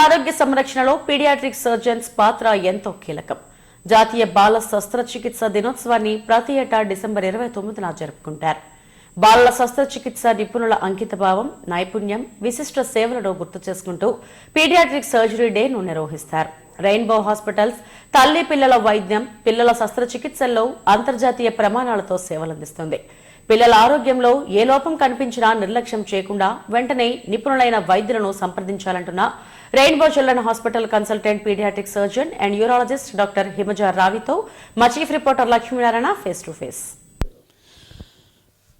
ఆరోగ్య సంరక్షణలో paediatric surgeons పాత్ర ఎంతో కీలకం. జాతీయ బాల శస్త్రచికిత్స దినోత్సవాన్ని ప్రతి ఏటా డిసెంబర్ 29న జరుపుకుంటారు. బాలల శస్త్రచికిత్స నిపుణుల అంకితభావం, నైపుణ్యం, విశిష్ట సేవలను గుర్తు చేసుకుంటూ పీడియాట్రిక్ సర్జరీ డేను నిర్వహిస్తారు. రెయిన్బో హాస్పిటల్స్ తల్లి పిల్లల వైద్యం, పిల్లల శస్త్రచికిత్సల్లో అంతర్జాతీయ ప్రమాణాలతో సేవలందిస్తుంది. పిల్లల ఆరోగ్యంలో ఏ లోపం కనిపించినా నిర్లక్ష్యం చేయకుండా వెంటనే నిపుణులైన వైద్యులను సంప్రదించాలంటున్న rainbow children hospital consultant paediatric surgeon and urologist doctor Himaja రావితో మా chief reporter Lakshminarayana face to face.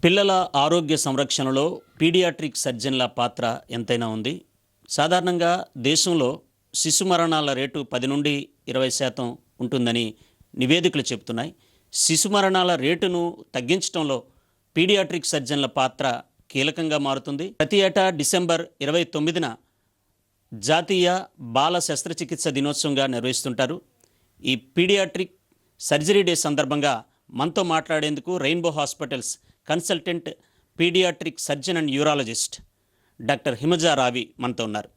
పిల్లల ఆరోగ్య సంరక్షణలో పీడియాట్రిక్ సర్జన్ల పాత్ర ఎంతైనా ఉంది. సాధారణంగా దేశంలో శిశు మరణాల రేటు 10 నుండి 20% ఉంటుందని నివేదికలు చెబుతున్నాయి. శిశు మరణాల రేటును తగ్గించడంలో పీడియాట్రిక్ సర్జన్ల పాత్ర కీలకంగా మారుతుంది. ప్రతి ఏటా డిసెంబర్ 29న జాతీయ బాల శస్త్రచికిత్స దినోత్సవంగా నిర్వహిస్తుంటారు. ఈ పీడియాట్రిక్ సర్జరీ డే సందర్భంగా మనతో మాట్లాడేందుకు Rainbow Hospitals consultant paediatric surgeon and urologist doctor Himaja Ravi మనతో ఉన్నారు.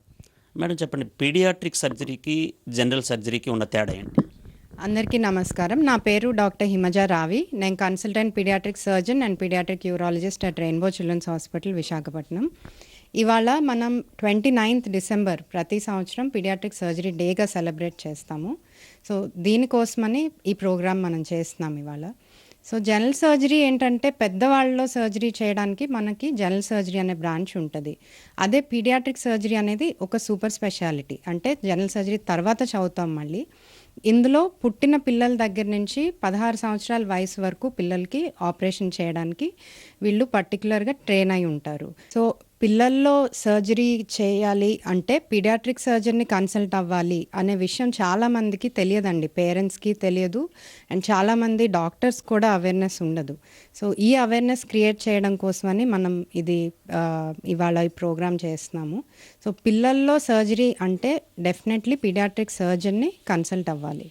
మేడం చెప్పండి, పీడియాట్రిక్ సర్జరీకి జనరల్ సర్జరీకి ఉన్న తేడా ఏంటి? అందరికీ నమస్కారం. నా పేరు డాక్టర్ హిమజా రావి. నేను consultant paediatric surgeon and paediatric urologist at Rainbow Children's Hospital Visakhapatnam. ఇవాళ మనం 29th డిసెంబర్ ప్రతి సంవత్సరం పీడియాట్రిక్ సర్జరీ డేగా సెలబ్రేట్ చేస్తాము. సో దీనికోసమని ఈ ప్రోగ్రామ్ మనం చేస్తున్నాం ఇవాళ. సో జనరల్ సర్జరీ ఏంటంటే పెద్దవాళ్ళలో సర్జరీ చేయడానికి మనకి జనరల్ సర్జరీ అనే బ్రాంచ్ ఉంటుంది. అదే పీడియాట్రిక్ సర్జరీ అనేది ఒక సూపర్ స్పెషాలిటీ, అంటే జనరల్ సర్జరీ తర్వాత చదువుతాం మళ్ళీ. ఇందులో పుట్టిన పిల్లల దగ్గర నుంచి 16 సంవత్సరాల వయసు వరకు పిల్లలకి ఆపరేషన్ చేయడానికి వీళ్ళు పర్టికులర్గా ట్రైన్ అయి ఉంటారు. సో పిల్లల్లో సర్జరీ చేయాలి అంటే పీడియాట్రిక్ సర్జన్ని కన్సల్ట్ అవ్వాలి అనే విషయం చాలామందికి తెలియదండి, పేరెంట్స్కి తెలియదు, అండ్ చాలామంది డాక్టర్స్ కూడా అవేర్నెస్ ఉండదు. సో ఈ అవేర్నెస్ క్రియేట్ చేయడం కోసమని మనం ఇవాళ ఈ ప్రోగ్రామ్ చేస్తున్నాము. సో పిల్లల్లో సర్జరీ అంటే డెఫినెట్లీ పీడియాట్రిక్ సర్జన్ని కన్సల్ట్ అవ్వాలి.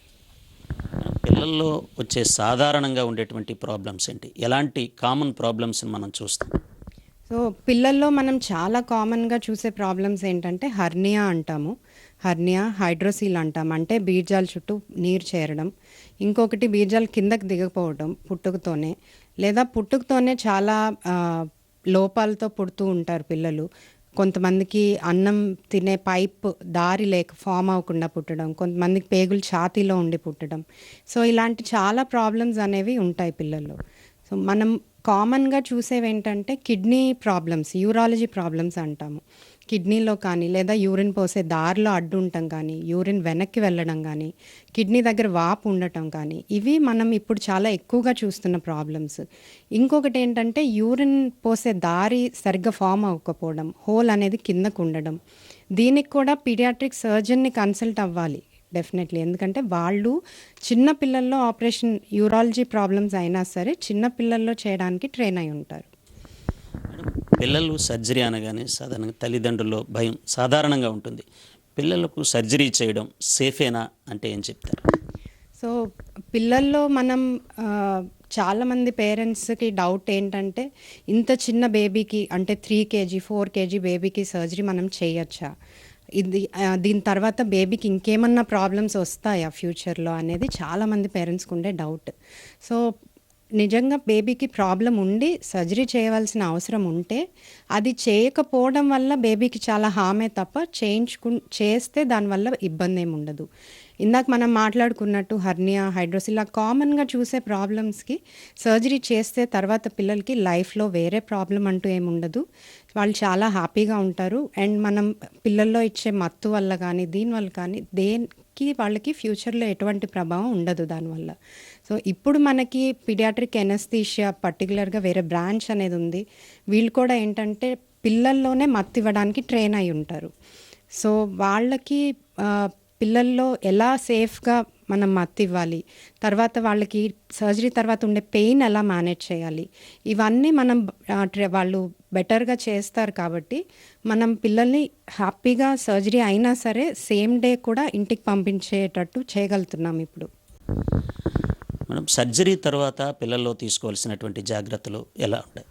పిల్లల్లో వచ్చే సాధారణంగా ఉండేటువంటి ప్రాబ్లమ్స్ ఏంటి? ఎలాంటి కామన్ ప్రాబ్లమ్స్ని మనం చూస్తాం? సో పిల్లల్లో మనం చాలా కామన్గా చూసే ప్రాబ్లమ్స్ ఏంటంటే హర్నియా అంటాము. హర్నియా, హైడ్రోసీల్ అంటాం, అంటే బీజాల చుట్టూ నీరు చేరడం. ఇంకొకటి బీజాలు కిందకి దిగకపోవడం పుట్టుకతోనే, లేదా పుట్టుకతోనే చాలా లోపాలతో పుడుతూ ఉంటారు పిల్లలు. కొంతమందికి అన్నం తినే పైప్ దారి లేక ఫామ్ అవ్వకుండా పుట్టడం, కొంతమందికి పేగులు ఛాతీలో ఉండి పుట్టడం. సో ఇలాంటి చాలా ప్రాబ్లమ్స్ అనేవి ఉంటాయి పిల్లల్లో. సో మనం కామన్గా చూసేవి ఏంటంటే కిడ్నీ ప్రాబ్లమ్స్, యూరాలజీ ప్రాబ్లమ్స్ అంటాము. కిడ్నీలో కానీ లేదా యూరిన్ పోసే దారిలో అడ్డు ఉండటం కానీ, యూరిన్ వెనక్కి వెళ్ళడం కానీ, కిడ్నీ దగ్గర వాపు ఉండటం కానీ, ఇవి మనం ఇప్పుడు చాలా ఎక్కువగా చూస్తున్న ప్రాబ్లమ్స్. ఇంకొకటి ఏంటంటే యూరిన్ పోసే దారి సరిగ్గా ఫామ్ అవ్వకపోవడం, హోల్ అనేది కిందకు ఉండడం. దీనికి కూడా పీడియాట్రిక్ సర్జన్ని కన్సల్ట్ అవ్వాలి డెఫినెట్లీ, ఎందుకంటే వాళ్ళు చిన్న పిల్లల్లో ఆపరేషన్ యూరాలజీ ప్రాబ్లమ్స్ అయినా సరే చిన్న పిల్లల్లో చేయడానికి ట్రైన్ అయి ఉంటారు. పిల్లలు సర్జరీ అనగానే సాధారణంగా తల్లిదండ్రుల్లో భయం సాధారణంగా ఉంటుంది. పిల్లలకు సర్జరీ చేయడం సేఫేనా అంటే ఏం చెప్తారు? సో పిల్లల్లో మనం చాలామంది పేరెంట్స్కి డౌట్ ఏంటంటే ఇంత చిన్న బేబీకి, అంటే 3 kg 4 kg బేబీకి సర్జరీ మనం చేయొచ్చా, దీని తర్వాత బేబీకి ఇంకేమన్నా ప్రాబ్లమ్స్ వస్తాయా ఫ్యూచర్లో అనేది చాలామంది పేరెంట్స్కి ఉండే డౌట్. సో నిజంగా బేబీకి ప్రాబ్లం ఉండి సర్జరీ చేయవలసిన అవసరం ఉంటే అది చేయకపోవడం వల్ల బేబీకి చాలా హామే తప్ప చేస్తే దానివల్ల ఇబ్బంది ఏమి ఉండదు. ఇందాక మనం మాట్లాడుకున్నట్టు హర్నియా, హైడ్రోసిల్ కామన్గా చూసే ప్రాబ్లమ్స్కి సర్జరీ చేస్తే తర్వాత పిల్లలకి లైఫ్లో వేరే ప్రాబ్లం అంటూ ఏమి ఉండదు, వాళ్ళు చాలా హ్యాపీగా ఉంటారు. అండ్ మనం పిల్లల్లో ఇచ్చే మత్తు వల్ల కానీ దీనివల్ల కానీ వాళ్ళకి ఫ్యూచర్లో ఎటువంటి ప్రభావం ఉండదు దానివల్ల. సో ఇప్పుడు మనకి పీడియాట్రిక్ ఎనస్థీషియా పర్టికులర్గా వేరే బ్రాంచ్ అనేది ఉంది. వీళ్ళు కూడా ఏంటంటే పిల్లల్లోనే మత్తు ఇవ్వడానికి ట్రైన్ అయి ఉంటారు. సో వాళ్ళకి పిల్లల్లో ఎలా సేఫ్గా మనం మత్తు ఇవ్వాలి, తర్వాత వాళ్ళకి సర్జరీ తర్వాత ఉండే పెయిన్ ఎలా మేనేజ్ చేయాలి, ఇవన్నీ మనం వాళ్ళు బెటర్గా చేస్తారు. కాబట్టి మనం పిల్లల్ని హ్యాపీగా సర్జరీ అయినా సరే సేమ్ డే కూడా ఇంటికి పంపించేటట్టు చేయగలుగుతున్నాం ఇప్పుడు. మనం సర్జరీ తర్వాత పిల్లల్లో తీసుకోవాల్సినటువంటి జాగ్రత్తలు ఎలా ఉంటాయి?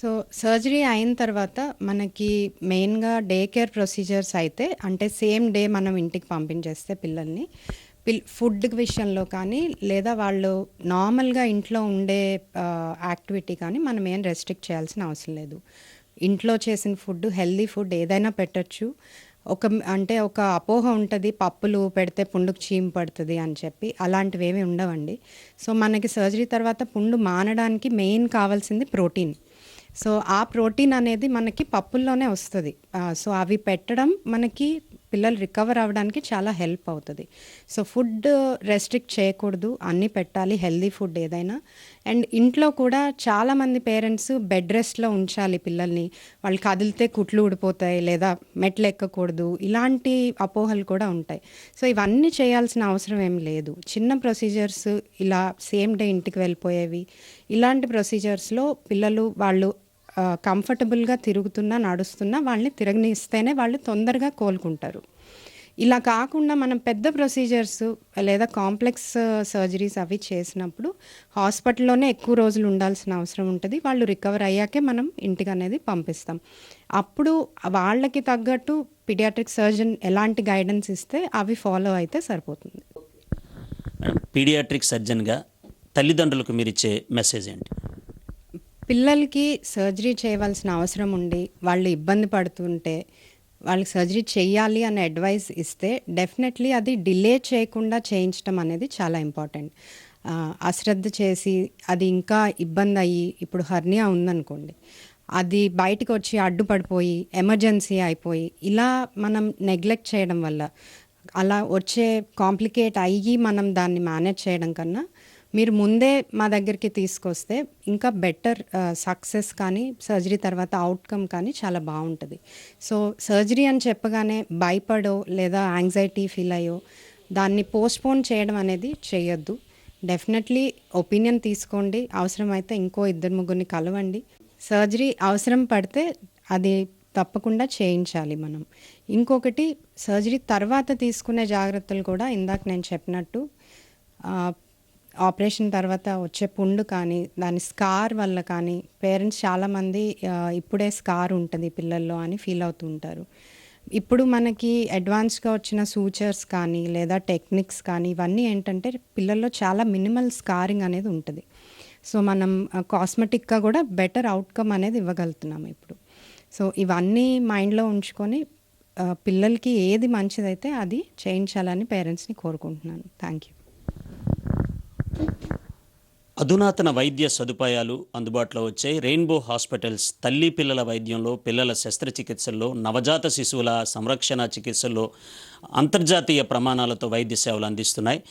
సో సర్జరీ అయిన తర్వాత మనకి మెయిన్గా డే కేర్ ప్రొసీజర్స్ అయితే అంటే సేమ్ డే మనం ఇంటికి పంపించేస్తే పిల్లల్ని ఫుడ్ విషయంలో కానీ లేదా వాళ్ళు నార్మల్గా ఇంట్లో ఉండే యాక్టివిటీ కానీ మనం ఏం రెస్ట్రిక్ట్ చేయాల్సిన అవసరం లేదు. ఇంట్లో చేసిన ఫుడ్ హెల్దీ ఫుడ్ ఏదైనా పెట్టచ్చు. ఒక అపోహ ఉంటుంది, పప్పులు పెడితే పుండుకు చీము పడుతుంది అని చెప్పి. అలాంటివి ఏమీ ఉండవండి. సో మనకి సర్జరీ తర్వాత పుండు మానడానికి మెయిన్ కావాల్సింది ప్రోటీన్. సో ఆ ప్రోటీన్ అనేది మనకి పప్పుల్లోనే వస్తుంది. సో అవి పెట్టడం మనకి పిల్లలు రికవర్ అవ్వడానికి చాలా హెల్ప్ అవుతుంది. సో ఫుడ్ రెస్ట్రిక్ట్ చేయకూడదు, అన్నీ పెట్టాలి, హెల్దీ ఫుడ్ ఏదైనా. అండ్ ఇంట్లో కూడా చాలామంది పేరెంట్స్ బెడ్ రెస్ట్లో ఉంచాలి పిల్లల్ని, వాళ్ళు కదిలితే కుట్లు ఊడిపోతాయి లేదా మెట్లు ఎక్కకూడదు, ఇలాంటి అపోహలు కూడా ఉంటాయి. సో ఇవన్నీ చేయాల్సిన అవసరం ఏం లేదు. చిన్న ప్రొసీజర్స్ ఇలా సేమ్ డే ఇంటికి వెళ్ళిపోయేవి, ఇలాంటి ప్రొసీజర్స్లో పిల్లలు వాళ్ళు కంఫర్టబుల్గా తిరుగుతున్నా నడుస్తున్నా వాళ్ళని తిరగనిస్తేనే వాళ్ళు తొందరగా కోలుకుంటారు. ఇలా కాకుండా మనం పెద్ద ప్రొసీజర్స్ లేదా కాంప్లెక్స్ సర్జరీస్ అవి చేసినప్పుడు హాస్పిటల్లోనే ఎక్కువ రోజులు ఉండాల్సిన అవసరం ఉంటుంది. వాళ్ళు రికవర్ అయ్యాకే మనం ఇంటికి అనేది పంపిస్తాం. అప్పుడు వాళ్ళకి తగ్గట్టు పీడియాట్రిక్ సర్జన్ ఎలాంటి గైడెన్స్ ఇస్తే అవి ఫాలో అయితే సరిపోతుంది. పీడియాట్రిక్ సర్జన్గా తల్లిదండ్రులకు మీరు ఇచ్చే మెసేజ్ ఏంటి? పిల్లలకి సర్జరీ చేయవలసిన అవసరం ఉండి వాళ్ళు ఇబ్బంది పడుతుంటే వాళ్ళకి సర్జరీ చేయాలి అనే అడ్వైస్ ఇస్తే డెఫినెట్లీ అది డిలే చేయకుండా చేయించడం అనేది చాలా ఇంపార్టెంట్. అశ్రద్ధ చేసి అది ఇంకా ఇబ్బంది అయ్యి, ఇప్పుడు హర్నియా ఉందనుకోండి, అది బయటకు వచ్చి అడ్డుపడిపోయి ఎమర్జెన్సీ అయిపోయి ఇలా మనం నెగ్లెక్ట్ చేయడం వల్ల అలా వచ్చే కాంప్లికేట్ అయ్యి మనం దాన్ని మేనేజ్ చేయడం కన్నా మీరు ముందే మా దగ్గరికి తీసుకొస్తే ఇంకా బెటర్ సక్సెస్ కానీ సర్జరీ తర్వాత అవుట్కమ్ కానీ చాలా బాగుంటుంది. సో సర్జరీ అని చెప్పగానే భయపడో లేదా యాంగ్జైటీ ఫీల్ అయ్యో దాన్ని పోస్ట్పోన్ చేయడం అనేది చేయొద్దు. డెఫినెట్లీ ఒపీనియన్ తీసుకోండి, అవసరమైతే ఇంకో 2-3 కలవండి. సర్జరీ అవసరం పడితే అది తప్పకుండా చేయించాలి మనం. ఇంకొకటి సర్జరీ తర్వాత తీసుకునే జాగ్రత్తలు కూడా ఇందాక నేను చెప్పినట్టు ఆపరేషన్ తర్వాత వచ్చే పుండు కానీ దాని స్కార్ వల్ల కానీ పేరెంట్స్ చాలామంది ఇప్పుడే స్కార్ ఉంటుంది పిల్లల్లో అని ఫీల్ అవుతూ ఉంటారు. ఇప్పుడు మనకి అడ్వాన్స్గా వచ్చిన సూచర్స్ కానీ లేదా టెక్నిక్స్ కానీ ఇవన్నీ ఏంటంటే పిల్లల్లో చాలా మినిమల్ స్కారింగ్ అనేది ఉంటుంది. సో మనం కాస్మెటిక్గా కూడా బెటర్ అవుట్కమ్ అనేది ఇవ్వగలుగుతున్నాం ఇప్పుడు. సో ఇవన్నీ మైండ్లో ఉంచుకొని పిల్లలకి ఏది మంచిదైతే అది చేయించాలని పేరెంట్స్ని కోరుకుంటున్నాను. Thank you. అధునాతన వైద్య సదుపాయాలు అందుబాటులో వచ్చాయి. రెయిన్బో హాస్పిటల్స్ తల్లి పిల్లల వైద్యంలో, పిల్లల శస్త్రచికిత్సల్లో, నవజాత శిశువుల సంరక్షణ చికిత్సల్లో అంతర్జాతీయ ప్రమాణాలతో వైద్య సేవలు అందిస్తున్నాయి.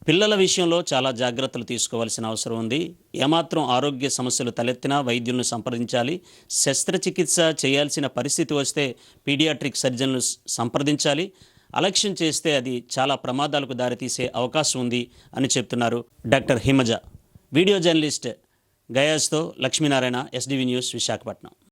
పిల్లల విషయంలో చాలా జాగ్రత్తలు తీసుకోవాల్సిన అవసరం ఉంది. ఏమాత్రం ఆరోగ్య సమస్యలు తలెత్తినా వైద్యులను సంప్రదించాలి. శస్త్రచికిత్స చేయాల్సిన పరిస్థితి వస్తే పీడియాట్రిక్ సర్జన్లు సంప్రదించాలి. అలక్ష్యం చేస్తే అది చాలా ప్రమాదాలకు దారితీసే అవకాశం ఉంది అని చెప్తున్నారు డాక్టర్ హిమజ. వీడియో జర్నలిస్ట్ గయాస్తో లక్ష్మీనారాయణ, SDV న్యూస్, విశాఖపట్నం.